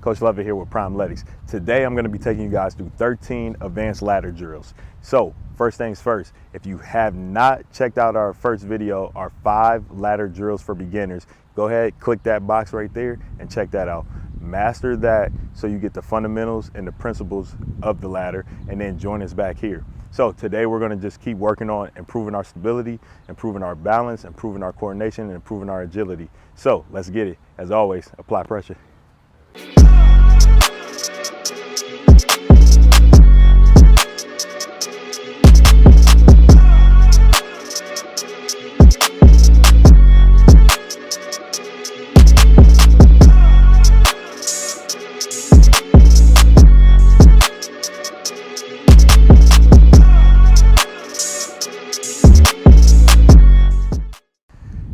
Coach Lovett here with Primeletics. Today I'm going to be taking you guys through 13 advanced ladder drills. So first things first, if you have not checked out our first video, our 5 ladder drills for beginners, go ahead, click that box right there and check that out. Master that so you get the fundamentals and the principles of the ladder, and then join us back here. So today we're going to just keep working on improving our stability, improving our balance, improving our coordination, and improving our agility. So let's get it. As always, apply pressure.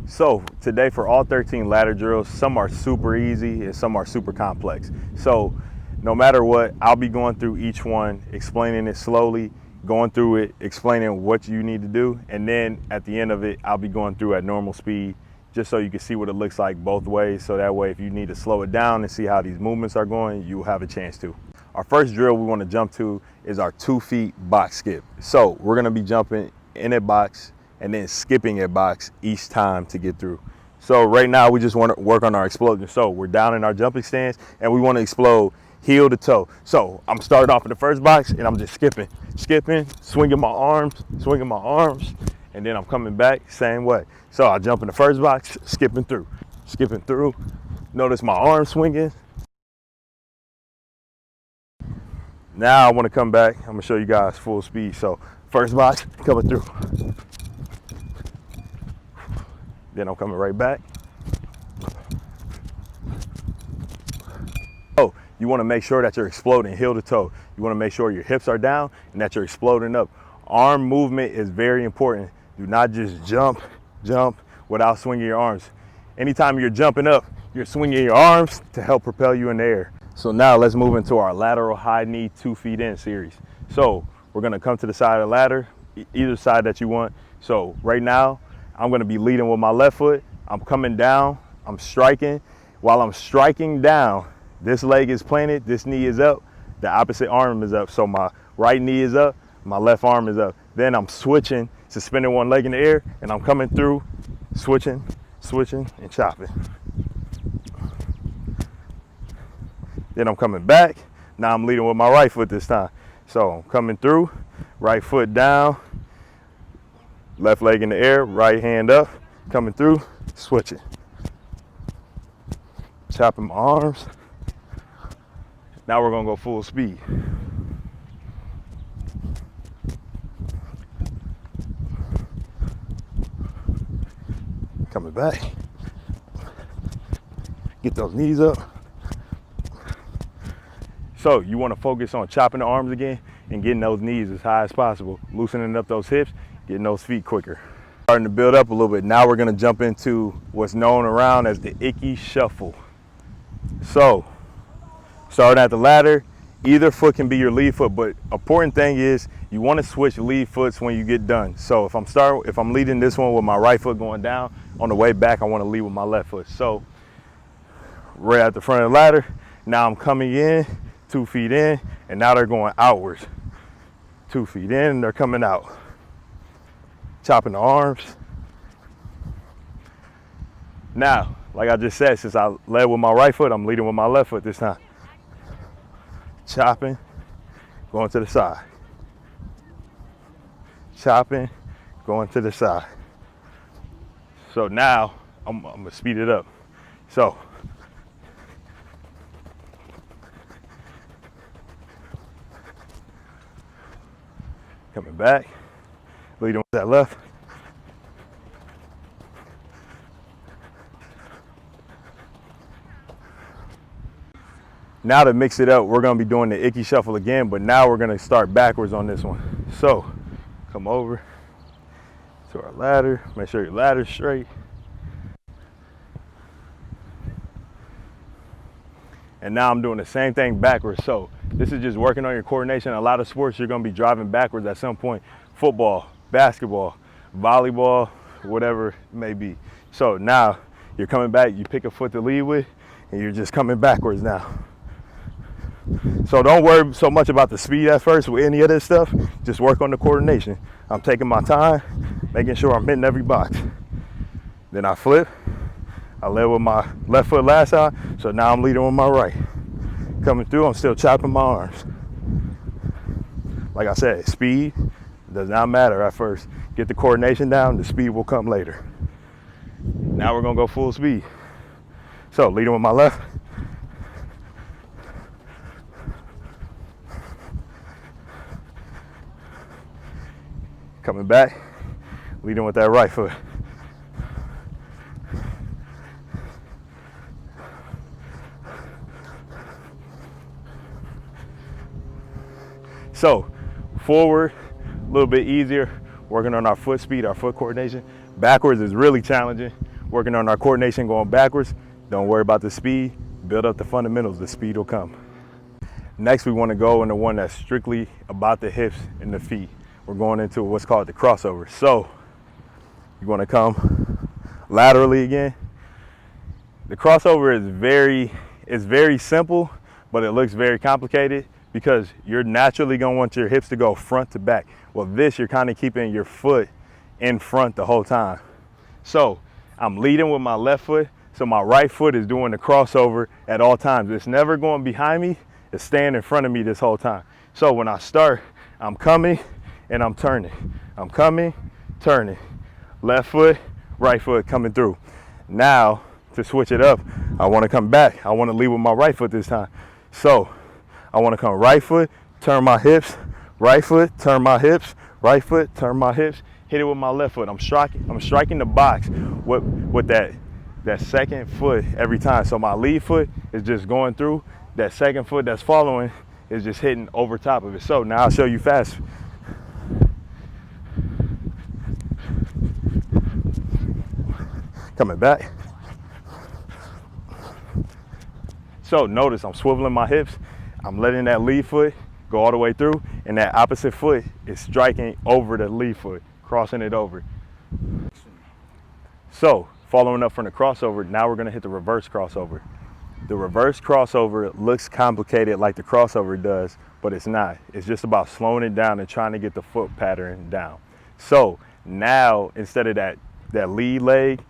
So today for all 13 ladder drills, some are super easy and some are super complex. So no matter what, I'll be going through each one, explaining it slowly, going through it, explaining what you need to do. And then at the end of it, I'll be going through at normal speed, just so you can see what it looks like both ways. So that way, if you need to slow it down and see how these movements are going, you will have a chance to. Our first drill we want to jump to is our 2 feet box skip. So we're gonna be jumping in a box and then skipping a box each time to get through. So right now we just want to work on our explosion. So we're down in our jumping stance and we want to explode heel to toe. So I'm starting off in the first box and I'm just skipping, swinging my arms, and then I'm coming back same way. So I jump in the first box, skipping through. Notice my arms swinging. Now I want to come back. I'm gonna show you guys full speed. So first box, coming through. Then I'm coming right back. Oh, you want to make sure that you're exploding heel to toe. You want to make sure your hips are down and that you're exploding up. Arm movement is very important. Do not just jump without swinging your arms. Anytime you're jumping up, you're swinging your arms to help propel you in the air. So now let's move into our lateral high knee 2 feet in series. So we're going to come to the side of the ladder, either side that you want. So right now, I'm going to be leading with my left foot. I'm coming down, I'm striking. While I'm striking down, this leg is planted, this knee is up, the opposite arm is up. So my right knee is up, my left arm is up. Then I'm switching, suspending one leg in the air, and I'm coming through, switching, and chopping. Then I'm coming back. Now I'm leading with my right foot this time. So I'm coming through, right foot down, left leg in the air, right hand up, coming through, switching. Chopping my arms. Now we're gonna go full speed. Coming back. Get those knees up. So you wanna focus on chopping the arms again and getting those knees as high as possible, loosening up those hips, getting those feet quicker. Starting to build up a little bit. Now we're gonna jump into what's known around as the Icky Shuffle. So, starting at the ladder, either foot can be your lead foot, but important thing is you wanna switch lead foots when you get done. So if I'm leading this one with my right foot going down, on the way back, I wanna lead with my left foot. So, right at the front of the ladder, now I'm coming in, 2 feet in, and now they're going outwards. 2 feet in, and they're coming out. Chopping the arms. Now, like I just said, since I led with my right foot, I'm leading with my left foot this time. Chopping, going to the side. Chopping, going to the side. So now, I'm gonna speed it up. So, coming back, leading with that left. Now to mix it up, we're gonna be doing the Icky Shuffle again, but now we're gonna start backwards on this one. So, come over to our ladder, make sure your ladder's straight. And now I'm doing the same thing backwards. So this is just working on your coordination. A lot of sports, you're gonna be driving backwards at some point. Football, basketball, volleyball, whatever it may be. So now you're coming back, you pick a foot to lead with, and you're just coming backwards now. So don't worry so much about the speed at first with any of this stuff. Just work on the coordination. I'm taking my time, making sure I'm hitting every box. Then I flip. I led with my left foot last time, so now I'm leading with my right. Coming through, I'm still chopping my arms. Like I said, speed does not matter at first. Get the coordination down, the speed will come later. Now we're gonna go full speed. So leading with my left. Coming back, leading with that right foot. So forward, a little bit easier, working on our foot speed, our foot coordination. Backwards is really challenging, working on our coordination going backwards. Don't worry about the speed, build up the fundamentals, the speed will come. Next, we want to go into one that's strictly about the hips and the feet. We're going into what's called the crossover. So you're going to come laterally again. The crossover is very simple, but it looks very complicated because you're naturally going to want your hips to go front to back. Well, this, you're kind of keeping your foot in front the whole time. So I'm leading with my left foot, so my right foot is doing the crossover at all times. It's never going behind me, it's staying in front of me this whole time. So when I start, I'm coming and I'm turning. I'm coming, turning. Left foot, right foot coming through. Now, to switch it up, I want to come back. I want to lead with my right foot this time. So I want to come right foot, turn my hips, right foot, turn my hips, right foot, turn my hips, hit it with my left foot. I'm striking the box with that second foot every time. So my lead foot is just going through. That second foot that's following is just hitting over top of it. So now I'll show you fast. Coming back. So notice I'm swiveling my hips. I'm letting that lead foot go all the way through, and that opposite foot is striking over the lead foot, crossing it over. So following up from the crossover, now we're gonna hit the reverse crossover. The reverse crossover looks complicated like the crossover does, but it's not. It's just about slowing it down and trying to get the foot pattern down. So now, instead of that lead leg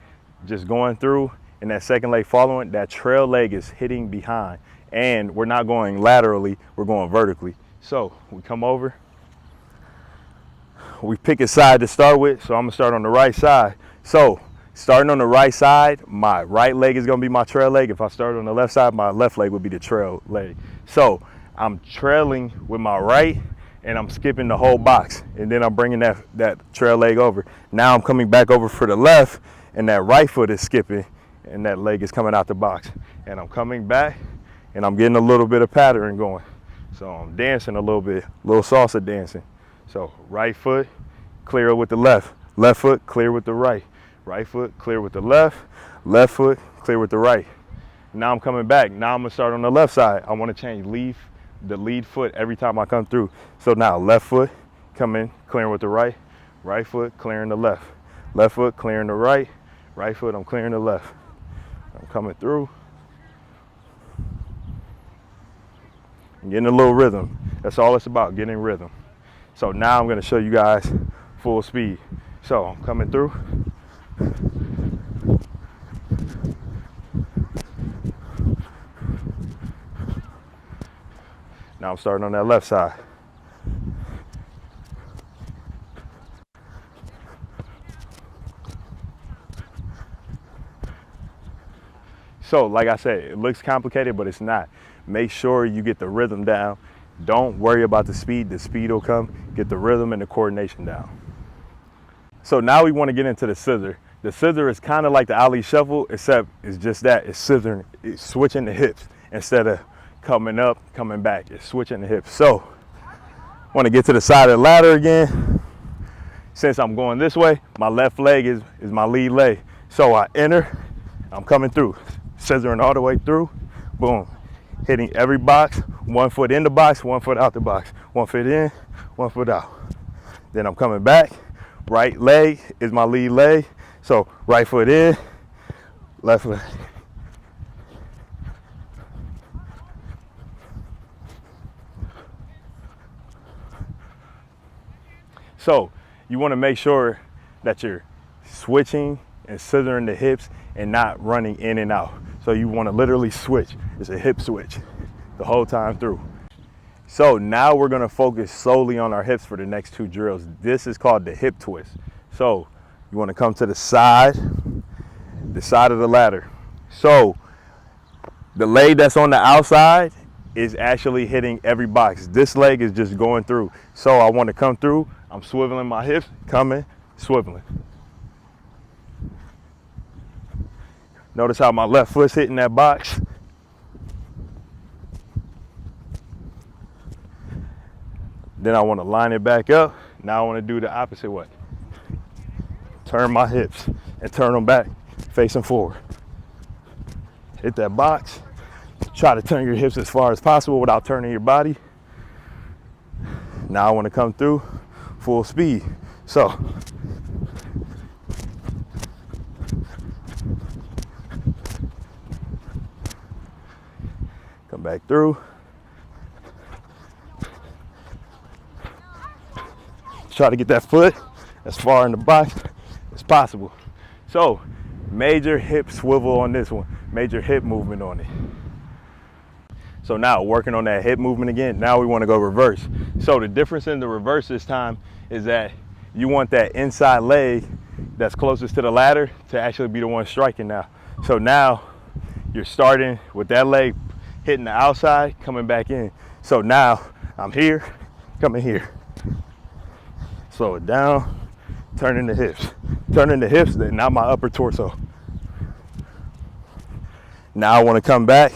just going through and that second leg following, that trail leg is hitting behind. And we're not going laterally, we're going vertically. So we come over, we pick a side to start with. So I'm gonna start on the right side. So starting on the right side, my right leg is gonna be my trail leg. If I start on the left side, my left leg would be the trail leg. So I'm trailing with my right and I'm skipping the whole box. And then I'm bringing that trail leg over. Now I'm coming back over for the left and that right foot is skipping and that leg is coming out the box. And I'm coming back and I'm getting a little bit of pattern going. So I'm dancing a little bit, a little salsa dancing. So right foot, clear with the left. Left foot, clear with the right. Right foot, clear with the left. Left foot, clear with the right. Now I'm coming back. Now I'm gonna start on the left side. I wanna change the lead foot every time I come through. So now left foot, come in, clearing with the right. Right foot, clearing the left. Left foot, clearing the right. Right foot, I'm clearing the left. I'm coming through. I'm getting a little rhythm. That's all it's about, getting rhythm. So now I'm gonna show you guys full speed. So I'm coming through. Now I'm starting on that left side. So like I said, it looks complicated, but it's not. Make sure you get the rhythm down. Don't worry about the speed will come. Get the rhythm and the coordination down. So now we want to get into the scissor. The scissor is kind of like the Icky Shuffle, except it's just that, it's scissoring, it's switching the hips. Instead of coming up, coming back, it's switching the hips. So I want to get to the side of the ladder again. Since I'm going this way, my left leg is my lead leg. So I enter, I'm coming through, scissoring all the way through, boom. Hitting every box, 1 foot in the box, 1 foot out the box. 1 foot in, 1 foot out. Then I'm coming back, right leg is my lead leg. So right foot in, left foot. So you want to make sure that you're switching and scissoring the hips and not running in and out. So you want to literally switch. It's a hip switch the whole time through. So now we're going to focus solely on our hips for the next 2 drills. This is called the hip twist. So you want to come to the side of the ladder. So the leg that's on the outside is actually hitting every box. This leg is just going through. So I want to come through. I'm swiveling my hips, coming, swiveling. Notice how my left foot's hitting that box. Then I want to line it back up. Now I want to do the opposite way. Turn my hips and turn them back, facing forward. Hit that box. Try to turn your hips as far as possible without turning your body. Now I want to come through full speed. So come back through. Try to get that foot as far in the box as possible. So major hip swivel on this one, major hip movement on it. So now working on that hip movement again, now we want to go reverse. So the difference in the reverse this time is that you want that inside leg that's closest to the ladder to actually be the one striking now. So now you're starting with that leg hitting the outside, coming back in. So now I'm here, coming here. Slow it down, turning the hips. Turning the hips, then now my upper torso. Now I want to come back.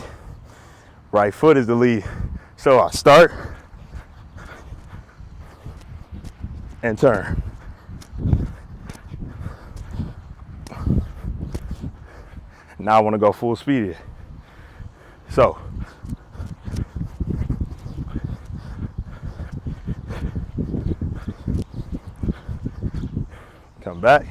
Right foot is the lead. So I start and turn. Now I want to go full speed. So come back.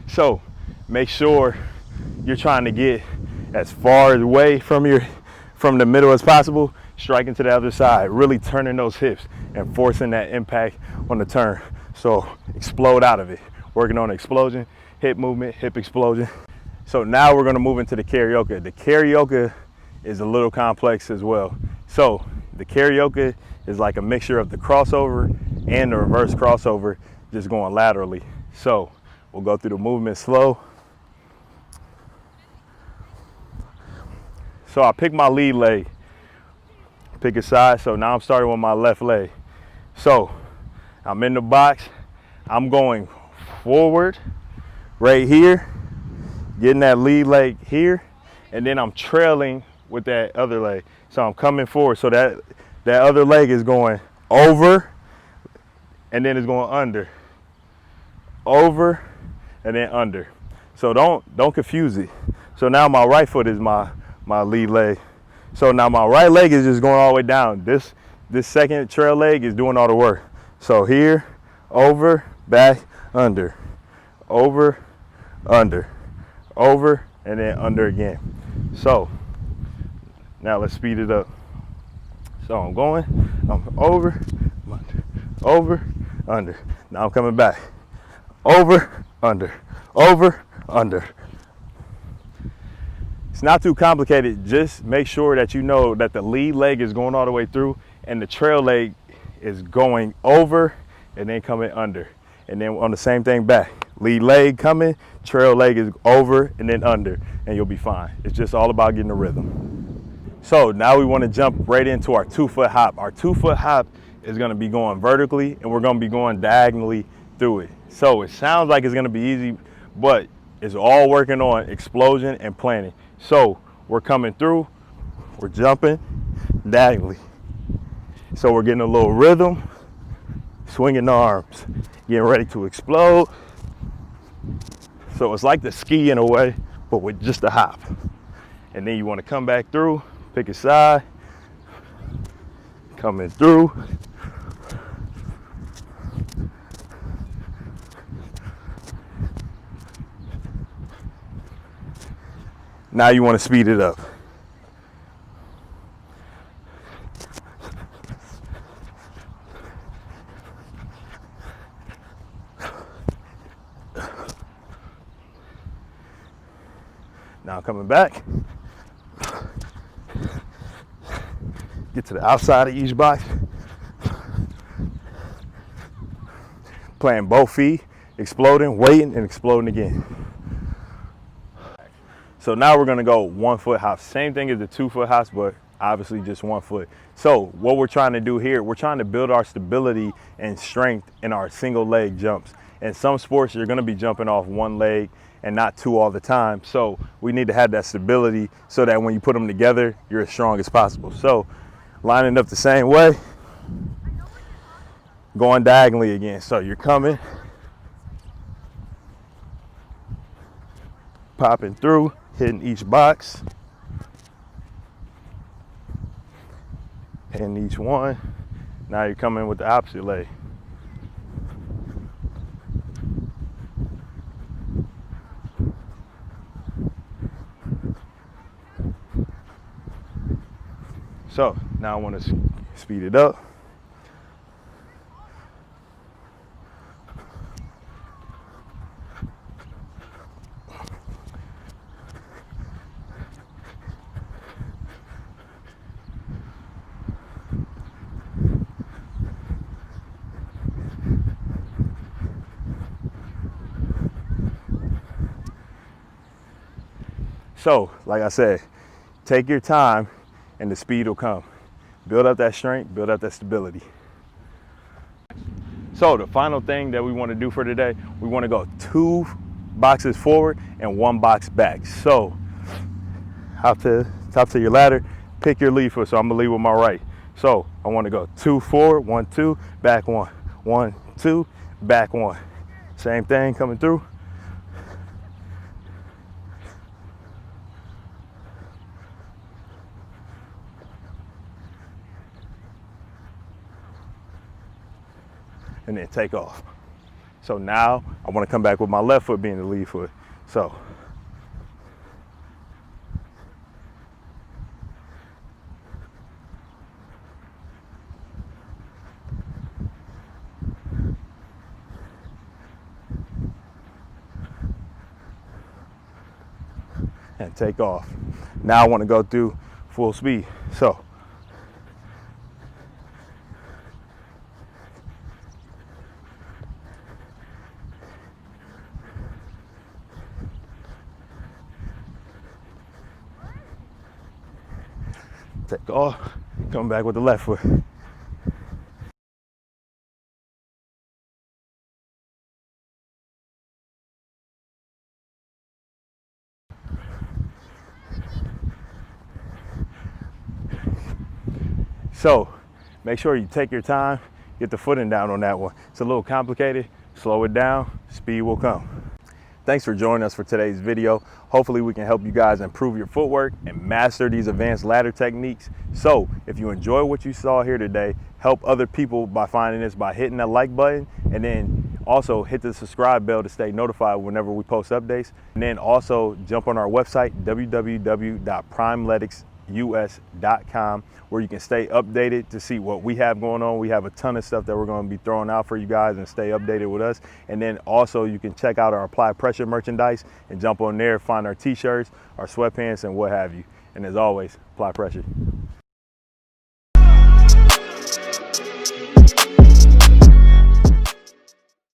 So make sure you're trying to get as far away from the middle as possible, striking to the other side, really turning those hips and forcing that impact on the turn. So explode out of it. Working on explosion, hip movement, hip explosion. So now we're gonna move into the karaoke. The karaoke is a little complex as well. So the karaoke is like a mixture of the crossover and the reverse crossover, just going laterally. So we'll go through the movement slow. So I pick my lead leg, pick a side. So now I'm starting with my left leg. So I'm in the box, I'm going forward right here, getting that lead leg here, and then I'm trailing with that other leg. So I'm coming forward, so that other leg is going over, and then it's going under, over, and then under. So don't confuse it. So now my right foot is my lead leg. So now my right leg is just going all the way down. This second trail leg is doing all the work. So here, over, back, under, over, under, over, and then under again. So now let's speed it up. So I'm going, I'm over, under, under. Now I'm coming back. Over, under, under. It's not too complicated. Just make sure that you know that the lead leg is going all the way through and the trail leg is going over and then coming under. And then on the same thing back. Lead leg coming, trail leg is over and then under, and you'll be fine. It's just all about getting the rhythm. So now we want to jump right into our 2-foot hop. Our 2-foot hop is going to be going vertically and we're going to be going diagonally through it. So it sounds like it's going to be easy, but it's all working on explosion and planning. So we're coming through, we're jumping diagonally. So we're getting a little rhythm, swinging the arms, getting ready to explode. So it's like the ski in a way, but with just a hop. And then you want to come back through, pick a side, coming through. Now you want to speed it up. Now coming back, get to the outside of each box, playing both feet, exploding, waiting, and exploding again. So now we're gonna go 1 foot hops. Same thing as the 2 foot hops, but obviously just 1 foot. So what we're trying to do here, we're trying to build our stability and strength in our single leg jumps. In some sports, you're gonna be jumping off one leg and not two all the time. So we need to have that stability so that when you put them together, you're as strong as possible. So lining up the same way, going diagonally again. So you're coming, popping through, hitting each box, hitting each one. Now you're coming with the opposite leg. So now I want to speed it up. So, like I said, take your time and the speed will come. Build up that strength, build up that stability. So the final thing that we want to do for today, we want to go 2 boxes forward and 1 box back. So hop to your ladder, pick your lead foot. So I'm gonna lead with my right. So I want to go 2 forward, 1, 2, back 1, 1, 2, back 1. Same thing coming through. And then take off. So now I want to come back with my left foot being the lead foot. So and take off. Now I want to go through full speed. So take off, come back with the left foot. So make sure you take your time, get the footing down on that one. It's a little complicated, slow it down, speed will come. Thanks for joining us for today's video. Hopefully we can help you guys improve your footwork and master these advanced ladder techniques. So if you enjoy what you saw here today, help other people by finding this by hitting that like button, and then also hit the subscribe bell to stay notified whenever we post updates. And then also jump on our website, www.primeletics.us.com, where you can stay updated to see what we have going on. We have a ton of stuff that we're going to be throwing out for you guys, and stay updated with us. And then also you can check out our Apply Pressure merchandise and jump on there, find our t-shirts, our sweatpants, and what have you. And as always, apply pressure.